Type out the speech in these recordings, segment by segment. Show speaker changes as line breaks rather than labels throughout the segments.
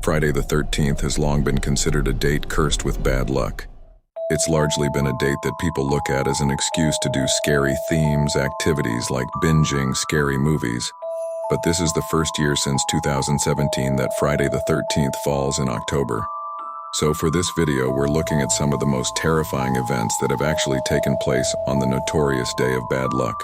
Friday the 13th has long been considered a date cursed with bad luck. It's largely been a date that people look at as an excuse to do scary themes, activities like binging scary movies. But this is the first year since 2017 that Friday the 13th falls in October. So for this video, we're looking at some of the most terrifying events that have actually taken place on the notorious day of bad luck.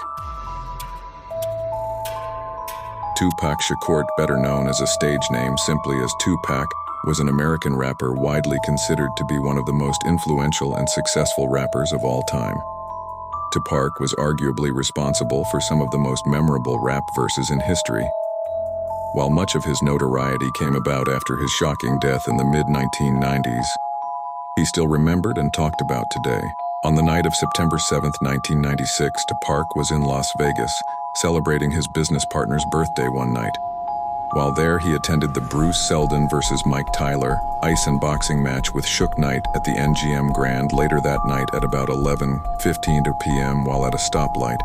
Tupac Shakur, better known as a stage name simply as Tupac, was an American rapper widely considered to be one of the most influential and successful rappers of all time. Tupac was arguably responsible for some of the most memorable rap verses in history. While much of his notoriety came about after his shocking death in the mid-1990s, he's still remembered and talked about today. On the night of September 7, 1996, Tupac was in Las Vegas, celebrating his business partner's birthday one night. While there, he attended the Bruce Seldon vs. Mike Tyler ice and boxing match with Suge Knight at the MGM Grand later that night at about 11:15 p.m. while at a stoplight.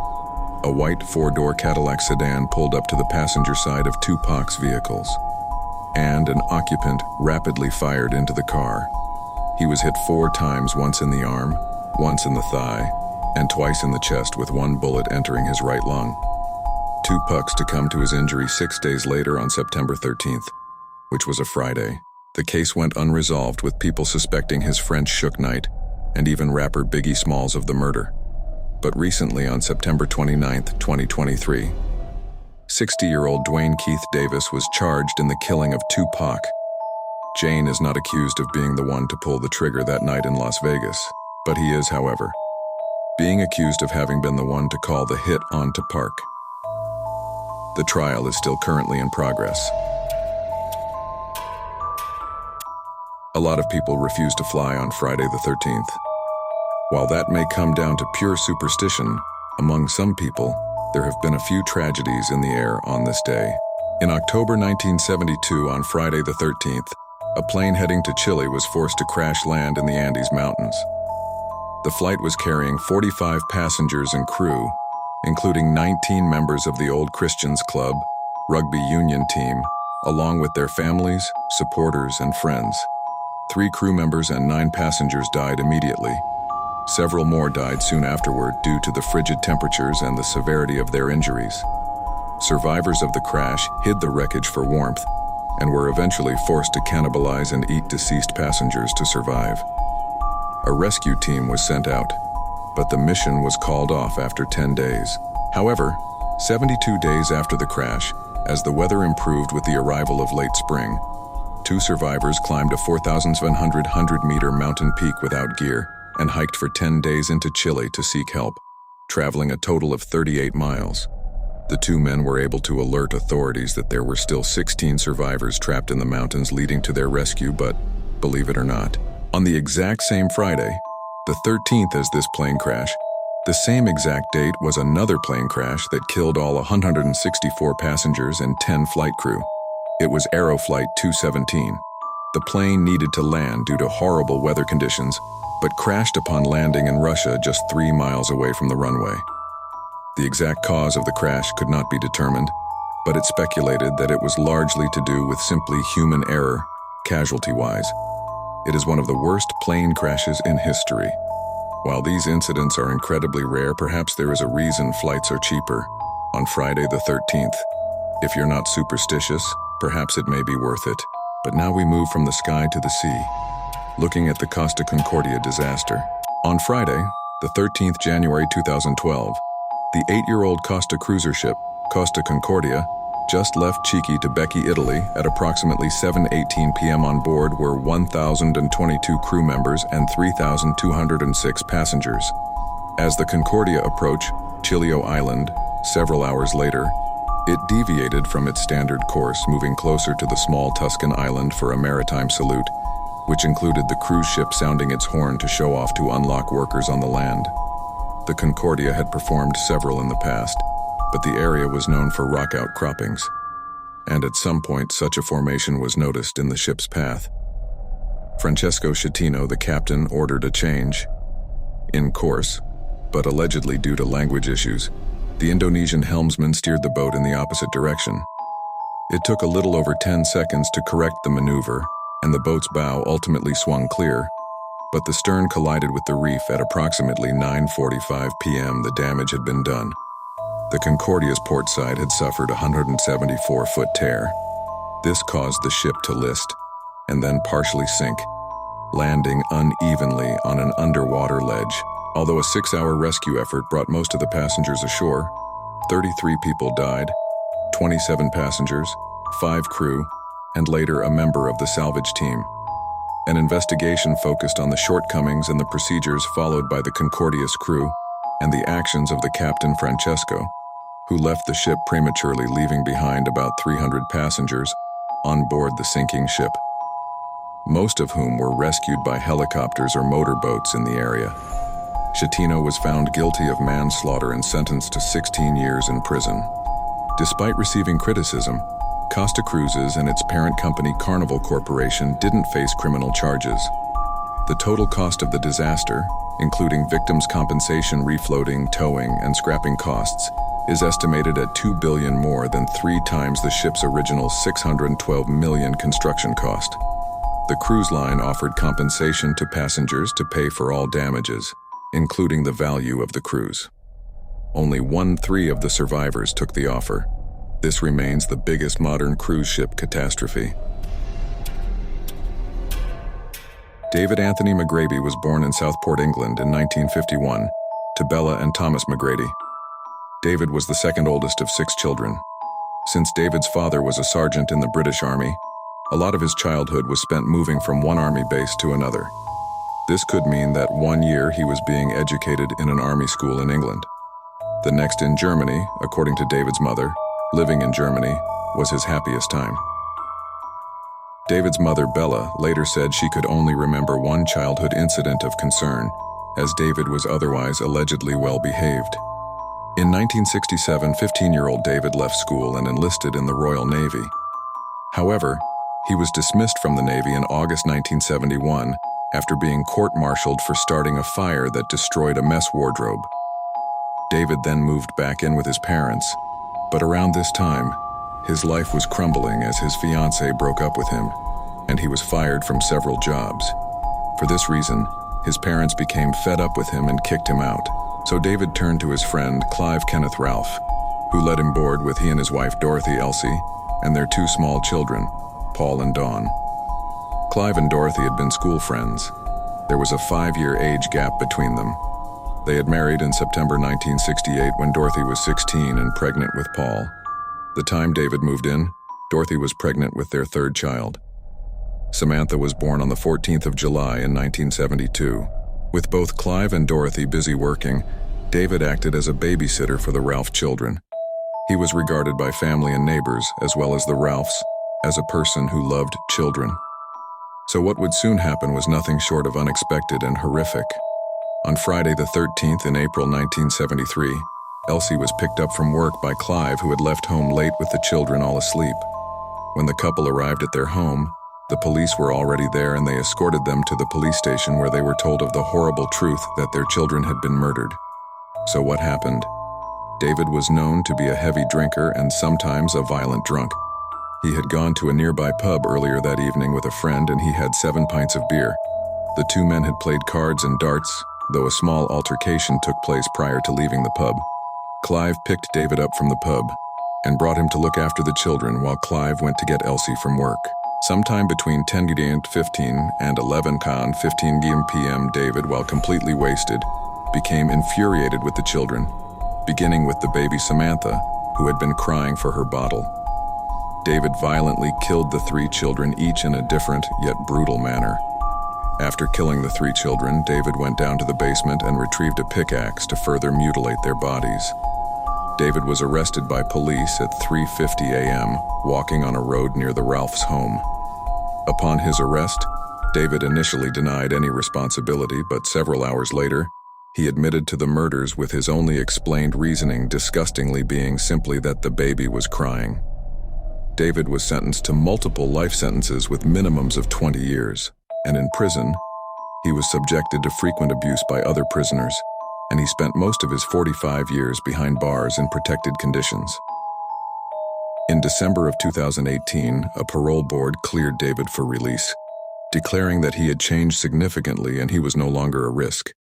A white four-door Cadillac sedan pulled up to the passenger side of Tupac's vehicles, and an occupant rapidly fired into the car. He was hit 4 times, once in the arm, once in the thigh, and twice in the chest, with one bullet entering his right lung. Tupac succumbed to his injury 6 days later on September 13th, which was a Friday. The case went unresolved, with people suspecting his friend Suge Knight and even rapper Biggie Smalls of the murder. But recently, on September 29, 2023, 60-year-old Dwayne Keith Davis was charged in the killing of Tupac. Jane is not accused of being the one to pull the trigger that night in Las Vegas, but he is, however, being accused of having been the one to call the hit on Tupac. The trial is still currently in progress. A lot of people refuse to fly on Friday the 13th. While that may come down to pure superstition, among some people, there have been a few tragedies in the air on this day. In October 1972, on Friday the 13th, a plane heading to Chile was forced to crash land in the Andes Mountains. The flight was carrying 45 passengers and crew, including 19 members of the Old Christians Club rugby union team, along with their families, supporters, and friends. 3 crew members and 9 passengers died immediately. Several more died soon afterward due to the frigid temperatures and the severity of their injuries. Survivors of the crash hid the wreckage for warmth and were eventually forced to cannibalize and eat deceased passengers to survive. A rescue team was sent out, but the mission was called off after 10 days. However, 72 days after the crash, as the weather improved with the arrival of late spring, 2 survivors climbed a 4,700-meter mountain peak without gear and hiked for 10 days into Chile to seek help, traveling a total of 38 miles. The 2 men were able to alert authorities that there were still 16 survivors trapped in the mountains, leading to their rescue, but, believe it or not, on the exact same Friday, the 13th as this plane crash, the same exact date was another plane crash that killed all 164 passengers and 10 flight crew. It was Aeroflight 217. The plane needed to land due to horrible weather conditions, but crashed upon landing in Russia just 3 miles away from the runway. The exact cause of the crash could not be determined, but it's speculated that it was largely to do with simply human error, casualty-wise. It is one of the worst plane crashes in history. While these incidents are incredibly rare, perhaps there is a reason flights are cheaper on Friday the 13th. If you're not superstitious, perhaps it may be worth it. But now we move from the sky to the sea, looking at the Costa Concordia disaster. On Friday, the 13th January 2012, the 8-year-old Costa cruiser ship, Costa Concordia, just left Civitavecchia, Italy at approximately 7:18 p.m. On board were 1,022 crew members and 3,206 passengers. As the Concordia approached Chiloé Island several hours later, it deviated from its standard course, moving closer to the small Tuscan island for a maritime salute, which included the cruise ship sounding its horn to show off to unlock workers on the land. The Concordia had performed several in the past, but the area was known for rock outcroppings, and at some point such a formation was noticed in the ship's path. Francesco Schettino, the captain, ordered a change in course, but allegedly due to language issues, the Indonesian helmsman steered the boat in the opposite direction. It took a little over 10 seconds to correct the maneuver, and the boat's bow ultimately swung clear, but the stern collided with the reef at approximately 9:45 p.m. The damage had been done. The Concordia's port side had suffered a 174-foot tear. This caused the ship to list, and then partially sink, landing unevenly on an underwater ledge. Although a 6-hour rescue effort brought most of the passengers ashore, 33 people died, 27 passengers, 5 crew, and later a member of the salvage team. An investigation focused on the shortcomings and the procedures followed by the Concordia's crew and the actions of the captain Francesco, who left the ship prematurely, leaving behind about 300 passengers on board the sinking ship, most of whom were rescued by helicopters or motorboats in the area. Schettino was found guilty of manslaughter and sentenced to 16 years in prison. Despite receiving criticism, Costa Cruises and its parent company Carnival Corporation didn't face criminal charges. The total cost of the disaster, including victims' compensation, refloating, towing, and scrapping costs, is estimated at $2 billion, more than 3 times the ship's original $612 million construction cost. The cruise line offered compensation to passengers to pay for all damages, including the value of the cruise. Only 1/3 of the survivors took the offer. This remains the biggest modern cruise ship catastrophe. David Anthony McGrady was born in Southport, England in 1951 to Bella and Thomas McGrady. David was the second oldest of 6 children. Since David's father was a sergeant in the British Army, a lot of his childhood was spent moving from one army base to another. This could mean that one year he was being educated in an army school in England. The next in Germany, according to David's mother. Living in Germany was his happiest time. David's mother, Bella, later said she could only remember one childhood incident of concern, as David was otherwise allegedly well-behaved. In 1967, 15-year-old David left school and enlisted in the Royal Navy. However, he was dismissed from the Navy in August 1971 after being court-martialed for starting a fire that destroyed a mess wardrobe. David then moved back in with his parents, but around this time, his life was crumbling as his fiancée broke up with him, and he was fired from several jobs. For this reason, his parents became fed up with him and kicked him out. So David turned to his friend Clive Kenneth Ralph, who let him board with he and his wife Dorothy Elsie and their 2 small children, Paul and Dawn. Clive and Dorothy had been school friends. There was a 5-year age gap between them. They had married in September 1968 when Dorothy was 16 and pregnant with Paul. The time David moved in, Dorothy was pregnant with their 3rd child. Samantha was born on the 14th of July in 1972. With both Clive and Dorothy busy working, David acted as a babysitter for the Ralph children. He was regarded by family and neighbors, as well as the Ralphs, as a person who loved children. So what would soon happen was nothing short of unexpected and horrific. On Friday the 13th in April 1973, Elsie was picked up from work by Clive, who had left home late with the children all asleep. When the couple arrived at their home, the police were already there and they escorted them to the police station, where they were told of the horrible truth that their children had been murdered. So what happened? David was known to be a heavy drinker and sometimes a violent drunk. He had gone to a nearby pub earlier that evening with a friend and he had 7 pints of beer. The 2 men had played cards and darts, though a small altercation took place prior to leaving the pub. Clive picked David up from the pub and brought him to look after the children while Clive went to get Elsie from work. Sometime between 10:15 and 11:15 p.m., David, while completely wasted, became infuriated with the children, beginning with the baby Samantha, who had been crying for her bottle. David violently killed the 3 children, each in a different yet brutal manner. After killing the 3 children, David went down to the basement and retrieved a pickaxe to further mutilate their bodies. David was arrested by police at 3:50 a.m., walking on a road near the Ralphs' home. Upon his arrest, David initially denied any responsibility, but several hours later, he admitted to the murders, with his only explained reasoning disgustingly being simply that the baby was crying. David was sentenced to multiple life sentences with minimums of 20 years, and in prison, he was subjected to frequent abuse by other prisoners, and he spent most of his 45 years behind bars in protected conditions. In December of 2018, a parole board cleared David for release, declaring that he had changed significantly and he was no longer a risk.